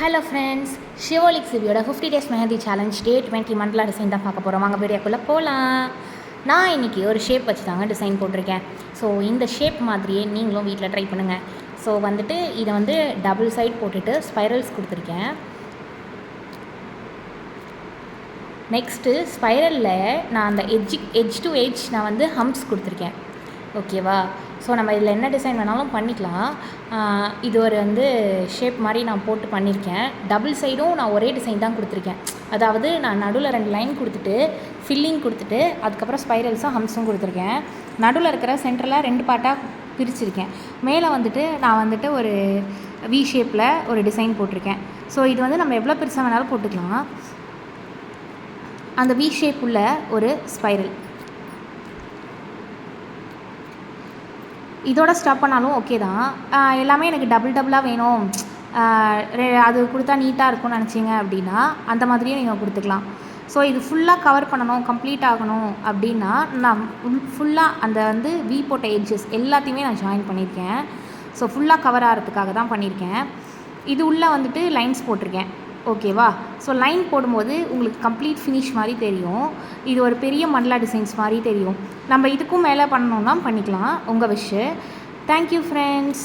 Hello friends, Shivolik சிவியோட 50 days mehndi challenge day 20 மந்த்ல design தான் பார்க்க போகிறோம். வாங்க வீடியோக்குள்ளே போகலாம். நான் இன்றைக்கி ஒரு ஷேப் வச்சு தாங்க டிசைன் போட்டிருக்கேன். ஸோ இந்த ஷேப் மாதிரியே நீங்களும் வீட்டில் ட்ரை பண்ணுங்கள். ஸோ வந்துட்டு இதை வந்து டபுள் சைட் போட்டுட்டு ஸ்பைரல்ஸ் கொடுத்துருக்கேன். நெக்ஸ்ட்டு ஸ்பைரலில் நான் அந்த எட்ஜ் டு எட்ஜ் நான் வந்து ஹம்ப்ஸ் கொடுத்துருக்கேன். ஓகேவா? ஸோ நம்ம இதில் என்ன டிசைன் வேணாலும் பண்ணிக்கலாம். இது ஒரு வந்து ஷேப் மாதிரி நான் போட்டு பண்ணியிருக்கேன். டபுள் சைடும் நான் ஒரே டிசைன் தான் கொடுத்துருக்கேன். அதாவது நான் நடுவில் 2 லைன் கொடுத்துட்டு ஃபில்லிங் கொடுத்துட்டு அதுக்கப்புறம் ஸ்பைரல்ஸும் ஹம்ஸும் கொடுத்துருக்கேன். நடுவில் இருக்கிற சென்டரில் 2 பார்ட்டாக பிரிச்சிருக்கேன். மேலே வந்துட்டு நான் வந்துட்டு ஒரு வி ஷேப்பில் ஒரு டிசைன் போட்டிருக்கேன். ஸோ இது வந்து நம்ம எவ்வளோ பெருசாக வேணாலும் போட்டுக்கலாம். அந்த வி ஷேப் உள்ள ஒரு ஸ்பைரல் இதோட ஸ்டாப் பண்ணாலும் ஓகே தான். எல்லாமே எனக்கு டபுளாக வேணும், அது கொடுத்தா நீட்டாக இருக்கும்னு நினச்சிங்க அப்படின்னா அந்த மாதிரியே நீங்கள் கொடுத்துக்கலாம். ஸோ இது ஃபுல்லாக கவர் பண்ணணும், கம்ப்ளீட் ஆகணும் அப்படின்னா நான் ஃபுல்லாக அந்த வந்து வி போட்ட எட்ஜஸ் எல்லாத்தையுமே நான் ஜாயின் பண்ணியிருக்கேன். ஸோ ஃபுல்லாக கவர் ஆகிறதுக்காக தான் பண்ணியிருக்கேன். இது உள்ளே வந்துட்டு லைன்ஸ் போட்டிருக்கேன். ஓகேவா? ஸோ லைன் போடும்போது உங்களுக்கு கம்ப்ளீட் ஃபினிஷ் மாதிரி தெரியும். இது ஒரு பெரிய மண்டலா டிசைன்ஸ் மாதிரி தெரியும். நம்ம இதுக்கும் மேலே பண்ணணுன்னா பண்ணிக்கலாம், உங்கள் விஷ். Thank you friends.